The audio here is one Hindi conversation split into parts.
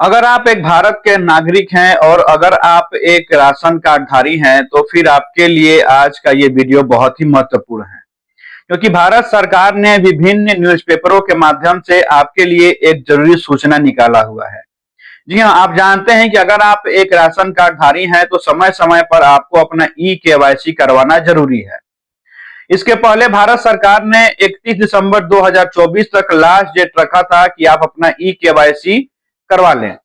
अगर आप एक भारत के नागरिक हैं और अगर आप एक राशन कार्डधारी हैं, तो फिर आपके लिए आज का ये वीडियो बहुत ही महत्वपूर्ण है। क्योंकि भारत सरकार ने विभिन्न न्यूज़पेपरों के माध्यम से आपके लिए एक जरूरी सूचना निकाला हुआ है। जी हाँ, आप जानते हैं कि अगर आप एक राशन कार्डधारी हैं, तो समय-समय पर आपको अपना ई-केवाईसी करवाना जरूरी है। इसके पहले भारत सरकार ने 31 दिसंबर 2024 तक लास्ट डेट रखा था कि आप अपना ई-केवाईसी करवा लें।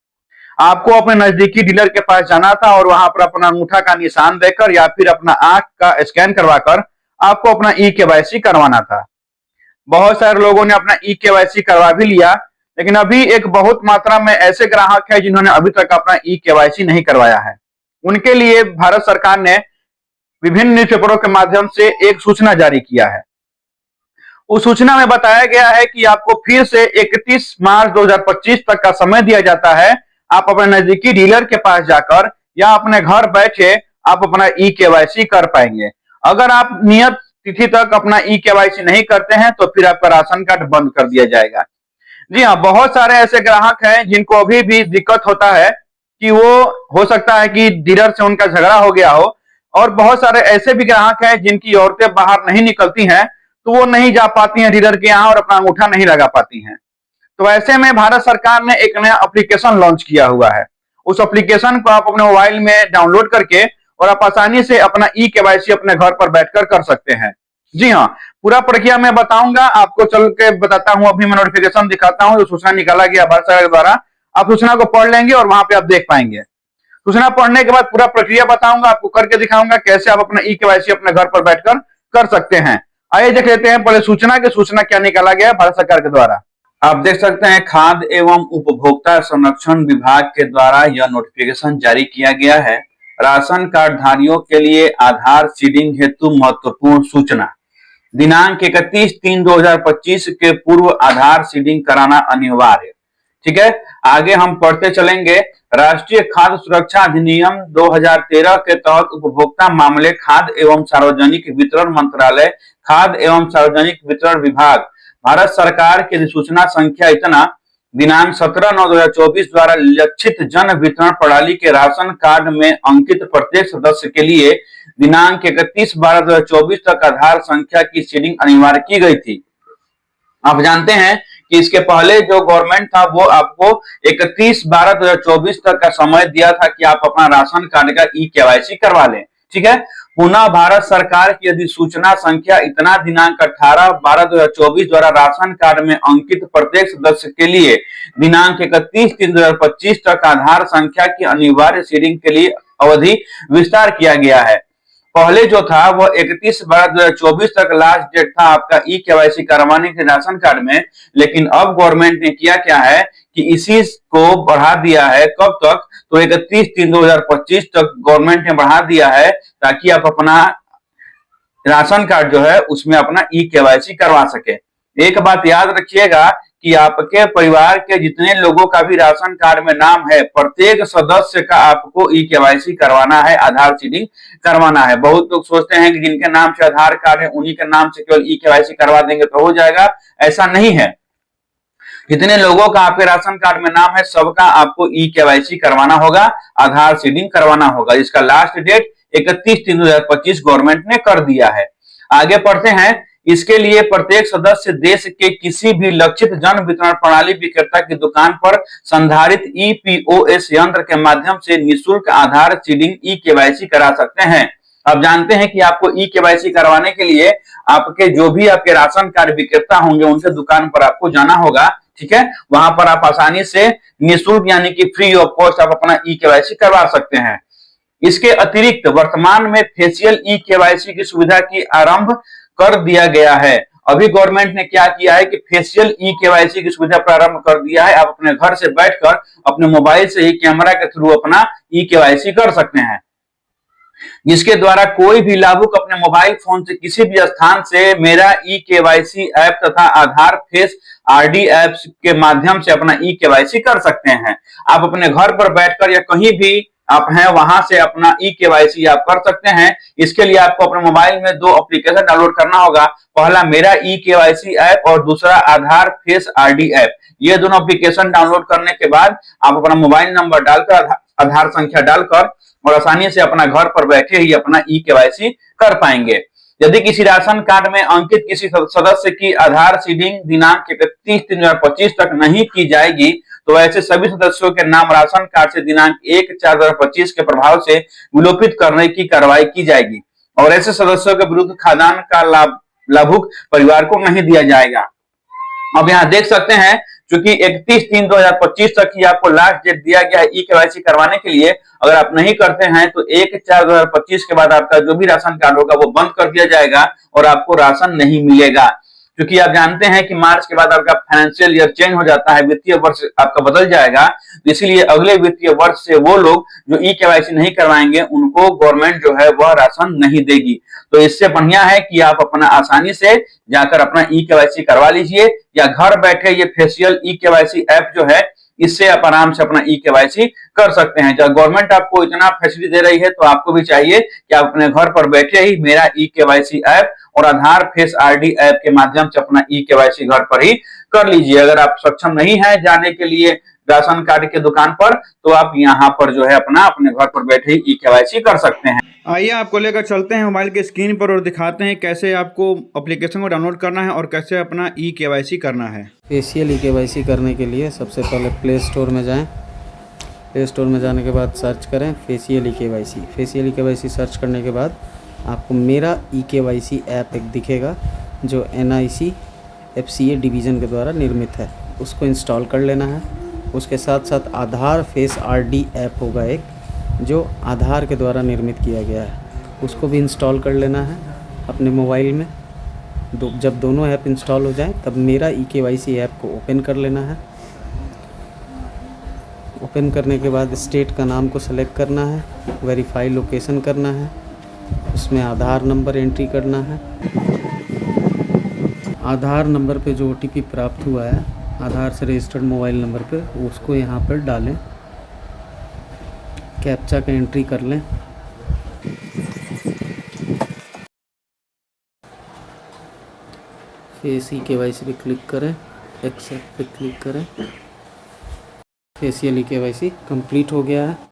आपको अपने नजदीकी डीलर के पास जाना था और वहां पर अपना अंगूठा का निशान देकर या फिर अपना आंख का स्कैन करवाकर आपको अपना ई-केवाईसी करवाना था। बहुत सारे लोगों ने अपना ई-केवाईसी करवा भी लिया, लेकिन अभी एक बहुत मात्रा में ऐसे ग्राहक हैं जिन्होंने अभी तक अपना ई-केवाईसी नहीं करवाया है। उनके लिए भारत सरकार ने विभिन्न न्यूज़पेपरों के माध्यम से एक सूचना जारी किया है। उस सूचना में बताया गया है कि आपको फिर से 31 मार्च 2025 तक का समय दिया जाता है। आप अपने नजदीकी डीलर के पास जाकर या अपने घर बैठे आप अपना ई-केवाईसी कर पाएंगे। अगर आप नियत तिथि तक अपना ई-केवाईसी नहीं करते हैं, तो फिर आपका राशन कार्ड बंद कर दिया जाएगा। जी हाँ, बहुत सारे ऐसे ग्राहक हैं जिनको अभी भी दिक्कत होता है कि वो हो सकता है कि डीलर से उनका झगड़ा हो गया हो, और बहुत सारे ऐसे भी ग्राहक हैं जिनकी औरतें बाहर नहीं निकलती हैं, तो वो नहीं जा पाती हैं डीलर के यहाँ और अपना अंगूठा नहीं लगा पाती हैं। तो ऐसे में भारत सरकार ने एक नया एप्लीकेशन लॉन्च किया हुआ है। उस एप्लीकेशन को आप अपने मोबाइल में डाउनलोड करके और आप आसानी से अपना ई-केवाईसी अपने घर पर बैठकर कर सकते हैं। जी हाँ, पूरा प्रक्रिया मैं बताऊंगा, आपको चल के बताता हूँ। अभी मैं नोटिफिकेशन दिखाता हूँ जो सूचना निकाला गया भारत सरकार द्वारा। आप सूचना को पढ़ लेंगे और वहां पे आप देख पाएंगे। सूचना पढ़ने के बाद पूरा प्रक्रिया बताऊंगा, आपको करके दिखाऊंगा कैसे आप अपना ई-केवाईसी अपने घर पर बैठकर कर सकते हैं। आइए देख लेते हैं पहले सूचना क्या निकाला गया है भारत सरकार के द्वारा। आप देख सकते हैं, खाद्य एवं उपभोक्ता संरक्षण विभाग के द्वारा यह नोटिफिकेशन जारी किया गया है। राशन कार्डधारियों के लिए आधार सीडिंग हेतु महत्वपूर्ण सूचना। दिनांक 31/3/2025 के पूर्व आधार सीडिंग कराना अनिवार्य। ठीक है, आगे हम पढ़ते चलेंगे। राष्ट्रीय खाद्य सुरक्षा अधिनियम 2013 के तहत उपभोक्ता मामले खाद्य एवं सार्वजनिक वितरण मंत्रालय, खाद्य एवं सार्वजनिक वितरण विभाग, भारत सरकार की अधिसूचना संख्या इतना दिनांक 17/9/2024 द्वारा लक्षित जन वितरण प्रणाली के राशन कार्ड में अंकित प्रत्येक सदस्य के लिए दिनांक 31/12/2024 तक आधार संख्या की सीडिंग अनिवार्य की गई थी। आप जानते हैं कि इसके पहले जो गवर्नमेंट था वो आपको 31/12/2024 तक का समय दिया था कि आप अपना राशन कार्ड का ई-केवाईसी करवा लें। ठीक है, पुनः भारत सरकार की अधिसूचना संख्या इतना दिनांक 18/12/2024 द्वारा राशन कार्ड में अंकित प्रत्येक सदस्य के लिए दिनांक 31/3/2025 तक आधार संख्या की अनिवार्य सीडिंग के लिए अवधि विस्तार किया गया है। पहले जो था वह 31/12/2024 तक लास्ट डेट था आपका ई-केवाईसी करवाने के राशन कार्ड में, लेकिन अब गवर्नमेंट ने किया क्या है कि इसी को बढ़ा दिया है। कब तक? तो 31/3/2025 तक गवर्नमेंट ने बढ़ा दिया है, ताकि आप अपना राशन कार्ड जो है उसमें अपना ई-केवाईसी करवा सके। एक बात याद रखिएगा कि आपके परिवार के जितने लोगों का भी राशन कार्ड में नाम है, प्रत्येक सदस्य का आपको ई-केवाईसी करवाना है, आधार सीडिंग करवाना है। बहुत लोग सोचते हैं कि जिनके नाम से आधार कार्ड है उन्हीं के नाम से केवल ई-केवाईसी करवा देंगे तो हो जाएगा, ऐसा नहीं है। जितने लोगों का आपके राशन कार्ड में नाम है सबका आपको ई-केवाईसी करवाना होगा, आधार सीडिंग करवाना होगा। इसका लास्ट डेट 31/3/2025 गवर्नमेंट ने कर दिया है। आगे पढ़ते हैं। इसके लिए प्रत्येक सदस्य देश के किसी भी लक्षित जन वितरण प्रणाली विक्रेता की दुकान पर संधारित ईपीओएस यंत्र के माध्यम से निःशुल्क आधार सीडिंग ई-केवाईसी करा सकते हैं। आप जानते हैं कि आपको ई-केवाईसी करवाने के लिए आपके जो भी आपके राशन कार्ड विक्रेता होंगे उनके दुकान पर आपको जाना होगा। ठीक है, वहां पर आप आसानी से निःशुल्क यानी कि फ्री ऑफ कॉस्ट आप अपना ई-केवाईसी करवा सकते हैं। इसके अतिरिक्त वर्तमान में फेशियल ई-केवाईसी की सुविधा की आरंभ कर दिया गया है। अभी गवर्नमेंट ने क्या किया है कि फेशियल ई-केवाईसी की सुविधा प्रारंभ कर दिया है। आप अपने घर से बैठकर अपने मोबाइल से ही कैमरा के थ्रू अपना ई-केवाईसी कर सकते हैं, जिसके द्वारा कोई भी लाभुक अपने मोबाइल फोन से किसी भी स्थान से मेरा ई-केवाईसी ऐप तथा आधार फेस आरडी ऐप के माध्यम से अपना ई-केवाईसी कर सकते हैं। आप अपने घर पर बैठकर या कहीं भी आप हैं वहां से अपना ई-केवाईसी आप कर सकते हैं। इसके लिए आपको अपने मोबाइल में 2 एप्लीकेशन डाउनलोड करना होगा। पहला मेरा ई-केवाईसी ऐप और दूसरा आधार फेस आरडी ऐप। ये दोनों एप्लीकेशन डाउनलोड करने के बाद आप अपना मोबाइल नंबर डालकर, आधार संख्या डालकर और आसानी से अपना घर पर बैठे ही अपना ई-केवाईसी कर पाएंगे। यदि किसी राशन कार्ड में अंकित किसी सदस्य की आधार सीडिंग दिनांक 31/3/2025 तक नहीं की जाएगी तो ऐसे सभी सदस्यों के नाम राशन कार्ड से दिनांक 1/4/2025 के प्रभाव से विलोपित करने की कार्रवाई की जाएगी और ऐसे सदस्यों के विरुद्ध खाद्यान्न का लाभुक परिवार को नहीं दिया जाएगा। अब यहाँ देख सकते हैं क्योंकि 31/3/2025 तक ही आपको लास्ट डेट दिया गया है ई-केवाईसी करवाने के लिए। अगर आप नहीं करते हैं तो 1/4/2025 के बाद आपका जो भी राशन कार्ड होगा वो बंद कर दिया जाएगा और आपको राशन नहीं मिलेगा। क्योंकि आप जानते हैं कि मार्च के बाद आपका फाइनेंशियल ईयर चेंज हो जाता है, वित्तीय वर्ष आपका बदल जाएगा। इसीलिए अगले वित्तीय वर्ष से वो लोग जो ई-केवाईसी नहीं करवाएंगे उनको गवर्नमेंट जो है वह राशन नहीं देगी। तो इससे बढ़िया है कि आप अपना आसानी से जाकर अपना ई-केवाईसी करवा लीजिए या घर बैठे ये फेशियल ई-केवाईसी ऐप जो है इससे आप आराम से अपना ई-केवाईसी कर सकते हैं। जब गवर्नमेंट आपको इतना फैसिलिटी दे रही है तो आपको भी चाहिए कि आप अपने घर पर बैठे ही मेरा ई-केवाईसी ऐप और आधार फेस आरडी ऐप के माध्यम से अपना ई-केवाईसी घर पर ही कर लीजिए। अगर आप सक्षम नहीं है जाने के लिए राशन कार्ड के दुकान पर तो आप यहाँ पर जो है अपना अपने घर पर बैठे ही ई-केवाईसी कर सकते हैं। आइए आपको लेकर चलते हैं मोबाइल के स्क्रीन पर और दिखाते हैं कैसे आपको एप्लीकेशन को डाउनलोड करना है और कैसे अपना ई-केवाईसी करना है। फेशियल ई-केवाईसी करने के लिए सबसे पहले प्ले स्टोर में जाएं। प्ले स्टोर में जाने के बाद सर्च करें facial e-KYC. Facial e-KYC search करने के बाद आपको मेरा ई-केवाईसी ऐप एक दिखेगा जो NIC FCA डिवीज़न के द्वारा निर्मित है, उसको इंस्टॉल कर लेना है। उसके साथ साथ आधार फेस आरडी ऐप होगा एक जो आधार के द्वारा निर्मित किया गया है, उसको भी इंस्टॉल कर लेना है अपने मोबाइल में। जब दोनों ऐप इंस्टॉल हो जाएं तब मेरा ई-केवाईसी ऐप को ओपन कर लेना है। ओपन करने के बाद स्टेट का नाम को सेलेक्ट करना है, वेरीफाई लोकेशन करना है, उसमें आधार नंबर एंट्री करना है। आधार नंबर पे जो OTP प्राप्त हुआ है आधार से रजिस्टर्ड मोबाइल नंबर पे उसको यहाँ पर डालें, कैप्चा का एंट्री कर लें। फेस ई-केवाईसी पे क्लिक करें, एक्सेप्ट पे क्लिक करें। फेशियल ई-केवाईसी कंप्लीट हो गया है।